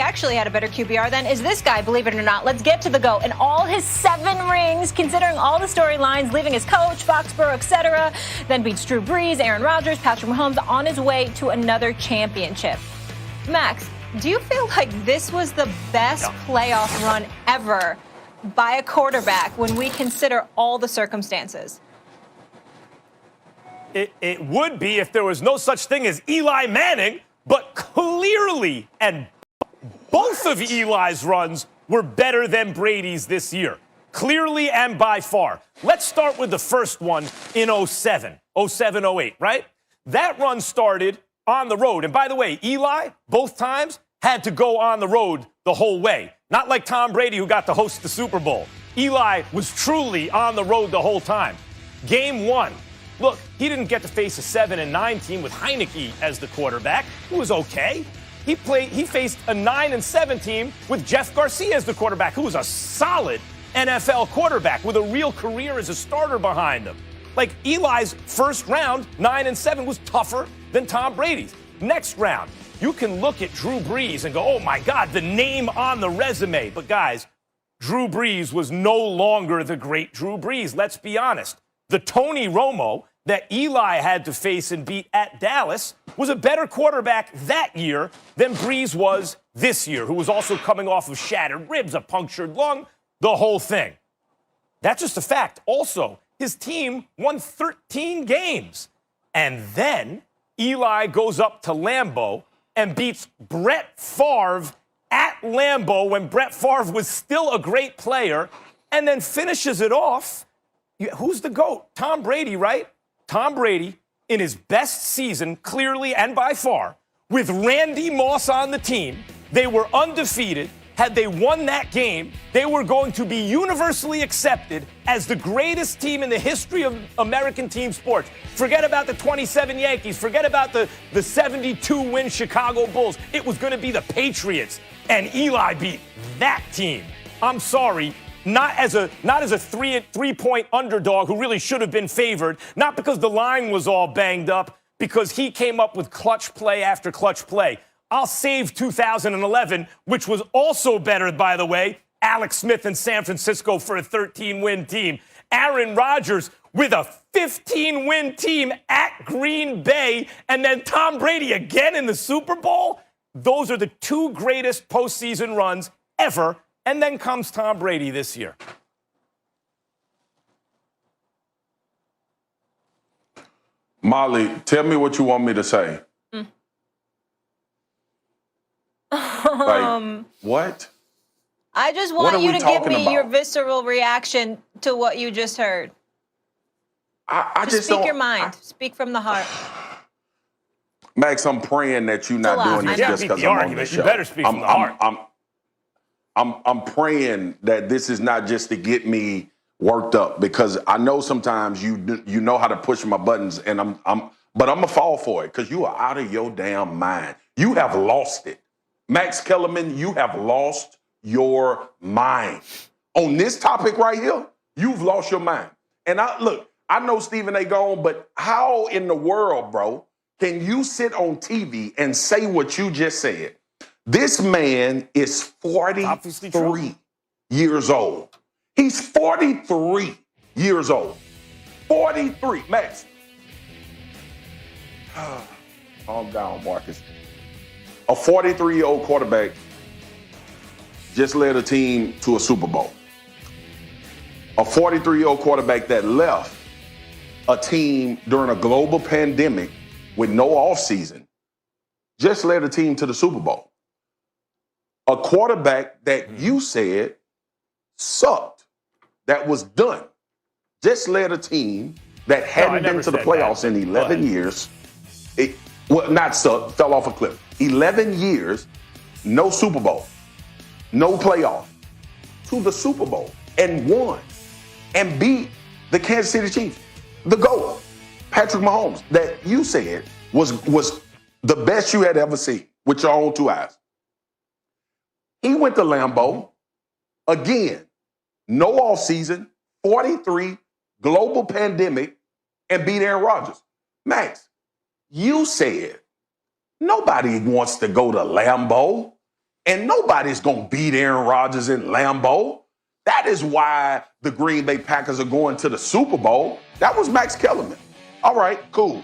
actually had a better QBR than is this guy, believe it or not. Let's get to the GOAT. And all his 7 rings, considering all the storylines, leaving his coach, Foxborough, etc., then beats Drew Brees, Aaron Rodgers, Patrick Mahomes on his way to another championship. Max, do you feel like this was the best playoff run ever by a quarterback when we consider all the circumstances? It would be if there was no such thing as Eli Manning, but clearly, and both of Eli's runs were better than Brady's this year. Clearly and by far. Let's start with the first one in 07-08, right? That run started on the road. And by the way, Eli, both times, had to go on the road the whole way. Not like Tom Brady, who got to host the Super Bowl. Eli was truly on the road the whole time. Game 1. Look, he didn't get to face a 7-9 team with Heineke as the quarterback. It was okay. He faced a 9-7 team with Jeff Garcia as the quarterback, who was a solid NFL quarterback with a real career as a starter behind him. Like Eli's first round, 9-7, was tougher than Tom Brady's. Next round, you can look at Drew Brees and go, oh my God, the name on the resume. But guys, Drew Brees was no longer the great Drew Brees. Let's be honest. The Tony Romo that Eli had to face and beat at Dallas was a better quarterback that year than Brees was this year, who was also coming off of shattered ribs, a punctured lung, the whole thing. That's just a fact. Also, his team won 13 games. And then Eli goes up to Lambeau and beats Brett Favre at Lambeau when Brett Favre was still a great player, and then finishes it off. Who's the GOAT? Tom Brady, right? Tom Brady, in his best season, clearly and by far, with Randy Moss on the team, they were undefeated. Had they won that game, they were going to be universally accepted as the greatest team in the history of American team sports. Forget about the 27 Yankees. Forget about the 72-win Chicago Bulls. It was going to be the Patriots, and Eli beat that team. I'm sorry. Not as a 3-point underdog who really should have been favored, not because the line was all banged up, because he came up with clutch play after clutch play. I'll save 2011, which was also better, by the way. Alex Smith in San Francisco for a 13-win team. Aaron Rodgers with a 15-win team at Green Bay, and then Tom Brady again in the Super Bowl. Those are the 2 greatest postseason runs ever. And then comes Tom Brady this year. Molly, tell me what you want me to say. Like, what? I just want you to give me your visceral reaction to what you just heard. I just speak your mind. Speak from the heart. Max, I'm praying that you're not doing this just because I'm on the show. You better speak from the heart. I'm praying that this is not just to get me worked up, because I know sometimes you know how to push my buttons, and but I'm gonna fall for it because you are out of your damn mind. You have lost it, Max Kellerman. You have lost your mind on this topic right here. You've lost your mind. And I know Stephen A. gone, but how in the world, bro, can you sit on TV and say what you just said? This man is 43 years old. He's 43 years old. 43. Max. Calm down, Marcus. A 43-year-old quarterback just led a team to a Super Bowl. A 43-year-old quarterback that left a team during a global pandemic with no offseason just led a team to the Super Bowl. A quarterback that you said sucked, that was done, just led a team that hadn't been to the playoffs in 11 years. Not sucked, fell off a cliff. 11 years, no Super Bowl, no playoff, to the Super Bowl, and won, and beat the Kansas City Chiefs. The GOAT, Patrick Mahomes, that you said was the best you had ever seen with your own 2 eyes. He went to Lambeau, again, no offseason, 43, global pandemic, and beat Aaron Rodgers. Max, you said nobody wants to go to Lambeau. And nobody's going to beat Aaron Rodgers in Lambeau. That is why the Green Bay Packers are going to the Super Bowl. That was Max Kellerman. All right, cool.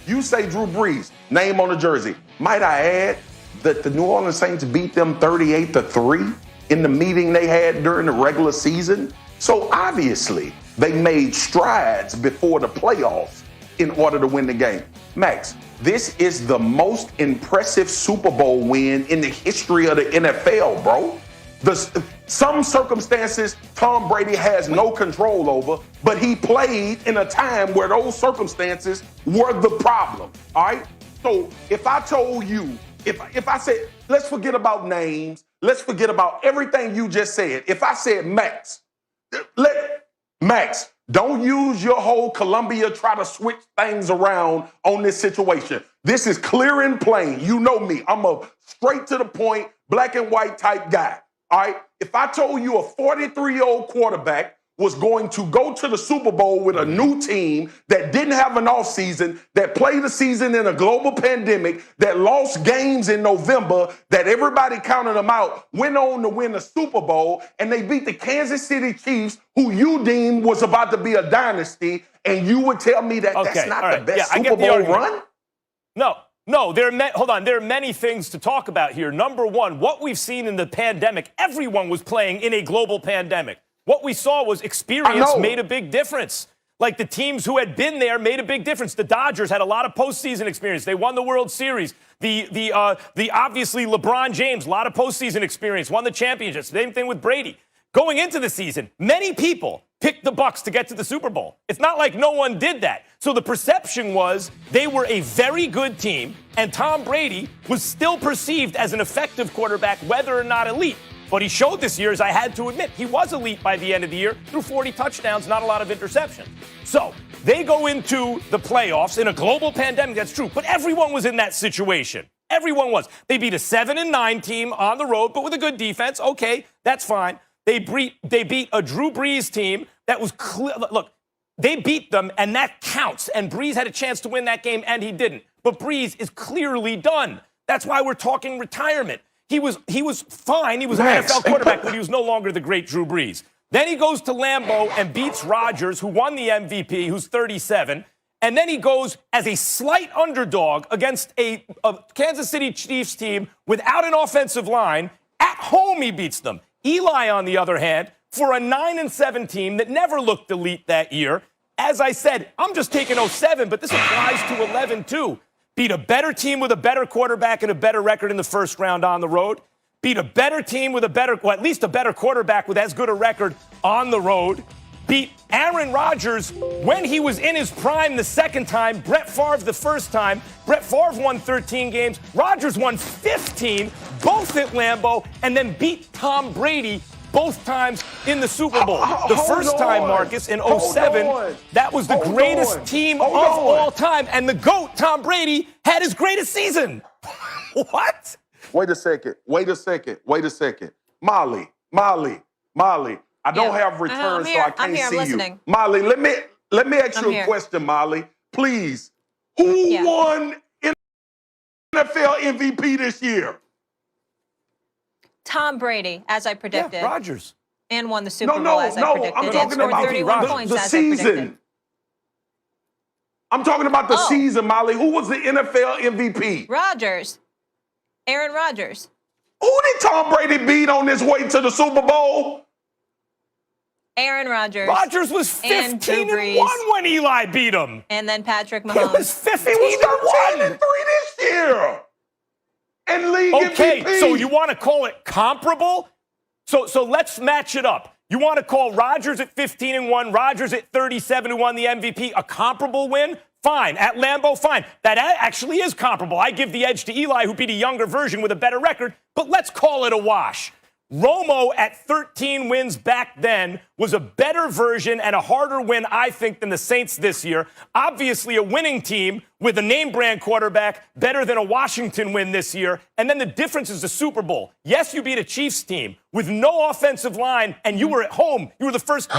You say Drew Brees, name on the jersey. Might I add that the New Orleans Saints beat them 38-3 in the meeting they had during the regular season? So obviously, they made strides before the playoffs in order to win the game. Max, this is the most impressive Super Bowl win in the history of the NFL, bro. Some circumstances Tom Brady has no control over, but he played in a time where those circumstances were the problem, all right? So if I told you, if I said, let's forget about names, let's forget about everything you just said. If I said, Max, don't use your whole Columbia, try to switch things around on this situation. This is clear and plain. You know me. I'm a straight to the point, black and white type guy. All right. If I told you a 43-year-old quarterback was going to go to the Super Bowl with a new team that didn't have an offseason, that played the season in a global pandemic, that lost games in November, that everybody counted them out, went on to win the Super Bowl, and they beat the Kansas City Chiefs, who you deemed was about to be a dynasty, and you would tell me that that's not the best Super Bowl run? No, hold on. There are many things to talk about here. Number one, what we've seen in the pandemic, everyone was playing in a global pandemic. What we saw was experience made a big difference. Like the teams who had been there made a big difference. The Dodgers had a lot of postseason experience. They won the World Series. The obviously LeBron James, a lot of postseason experience, won the championship. Same thing with Brady. Going into the season, many people picked the Bucs to get to the Super Bowl. It's not like no one did that. So the perception was they were a very good team, and Tom Brady was still perceived as an effective quarterback, whether or not elite. What he showed this year is, I had to admit, he was elite by the end of the year, threw 40 touchdowns, not a lot of interceptions. So they go into the playoffs in a global pandemic, that's true, but everyone was in that situation. Everyone was. They beat a 7-9 team on the road, but with a good defense. Okay, that's fine. They beat a Drew Brees team that was clear. Look, they beat them, and that counts. And Brees had a chance to win that game, and he didn't. But Brees is clearly done. That's why we're talking retirement. He was fine. He was an NFL quarterback, but he was no longer the great Drew Brees. Then he goes to Lambeau and beats Rodgers, who won the MVP, who's 37. And then he goes as a slight underdog against a Kansas City Chiefs team without an offensive line. At home, he beats them. Eli, on the other hand, for a 9-7 team that never looked elite that year, as I said, I'm just taking 07, but this applies to 11 too. Beat a better team with a better quarterback and a better record in the first round on the road. Beat a better team with at least a better quarterback with as good a record on the road. Beat Aaron Rodgers when he was in his prime the second time, Brett Favre the first time. Brett Favre won 13 games. Rodgers won 15, both at Lambeau, and then beat Tom Brady both times in the Super Bowl. The first time, Marcus, in 07, that was the greatest team of all time. And the GOAT, Tom Brady, had his greatest season. What? Wait a second. Molly. I don't have returns, so I can't see you. Molly, let me ask you a question, Molly. Please. Who won NFL MVP this year? Tom Brady, as I predicted. Yeah, Rodgers. And won the Super Bowl, as I predicted. I'm talking about 31 points, the season. I'm talking about the season, Molly. Who was the NFL MVP? Rodgers. Aaron Rodgers. Who did Tom Brady beat on his way to the Super Bowl? Aaron Rodgers. Rodgers was 15-1 when Eli beat him. And then Patrick Mahomes. He was 15-1. He was 13-3 this year. And league MVP. So you want to call it comparable? So let's match it up. You want to call Rodgers at 15-1, Rodgers at 37 who won the MVP a comparable win? Fine. At Lambeau, fine. That actually is comparable. I give the edge to Eli, who beat a younger version with a better record, but let's call it a wash. Romo at 13 wins back then was a better version and a harder win, I think, than the Saints this year. Obviously a winning team with a name brand quarterback, better than a Washington win this year. And then the difference is the Super Bowl. Yes, you beat a Chiefs team with no offensive line, and you were at home. You were the first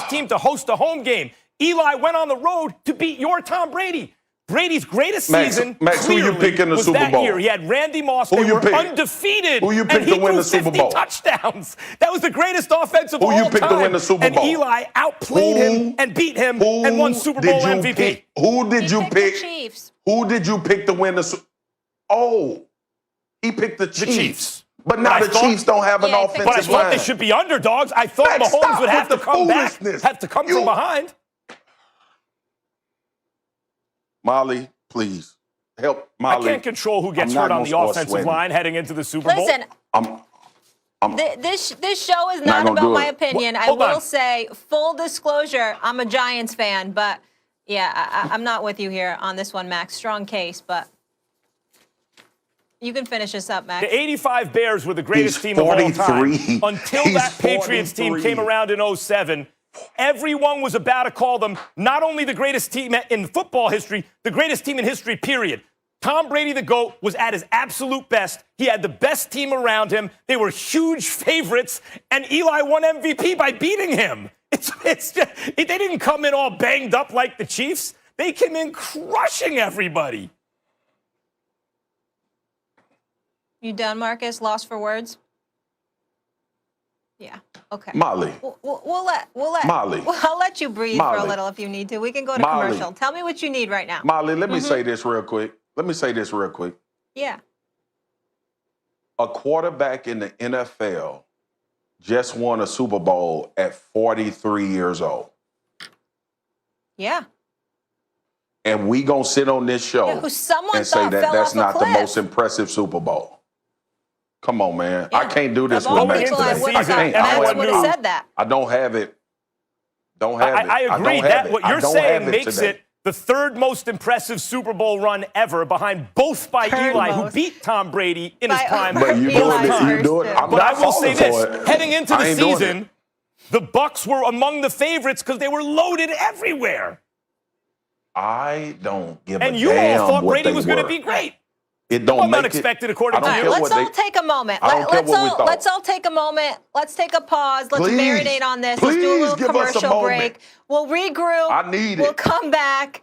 team to host a home game. Eli went on the road to beat your Tom Brady. Brady's greatest Max, season who you pick in the was Super that Bowl? year. He had Randy Moss. They Who you were pick? undefeated. Who you picked and he to win threw the Super 50 Bowl? touchdowns. That was the greatest offensive Who of you all picked time. to win the Super and Bowl? Eli outplayed him and beat him and won Super Bowl MVP. Who did you He picked pick? the Chiefs. Who did you pick to win the Super Oh, he picked the Chiefs. But now I the thought- Chiefs don't have an Yeah, he picked But I offensive thought line. they should be underdogs. I thought Max, Mahomes stop would have to with the come back, foolishness. have to come from behind. Molly, please. Help I Molly. can't control who gets I'm not hurt on gonna the start offensive sweating. line heading into the Super Bowl. Listen, I'm this show is Not not gonna about do my it. opinion. I Hold will on. say, full disclosure, I'm a Giants fan, but yeah, I'm not with you here on this one, Max. Strong case, but you can finish this up, Max. The 85 Bears were the greatest He's team of all 43. time until He's that Patriots team 43. came around in 07. Everyone was about to call them not only the greatest team in football history, the greatest team in history, period. Tom Brady, the GOAT, was at his absolute best. He had the best team around him. They were huge favorites, and Eli won MVP by beating him. It's just, they didn't come in all banged up like the Chiefs. They came in crushing everybody. You done, Marcus? Lost for words? Yeah. Okay. Molly. We'll let Molly. Well, I'll let you breathe for a Molly. little if you need to. We can go to Molly. commercial. Tell me what you need right now. Molly, let me say this real quick. Yeah. A quarterback in the NFL just won a Super Bowl at 43 years old. Yeah. And we gonna sit on this show Yeah, who someone and say thought that fell that's off a not the cliff. most impressive Super Bowl. Come on, man. I Yeah. can't do this Of with all Max people, I today. would I have thought can't. Max I would have said that. I don't have it. Don't have it. I don't agree have that it. what I you're don't saying have it makes today. it the third most impressive Super Bowl run ever, behind both by Third Eli, most. who beat Tom Brady in his By prime. But you Eli's doing it. You first do it. too. I'm But not I will say falling for this: it. heading into I the ain't doing season, it. the Bucs were among the favorites because they were loaded everywhere, I don't give and a you damn all thought what Brady they was going to were. be great. It don't Well, make unexpected it. according I don't to you. care Let's what all they. take a moment. I don't care what we thought. Let's all take a moment. Let's take a pause. Let's Please. marinate on this. Let's do a Please little give us a commercial moment. break. We'll regroup. I need We'll it. come back.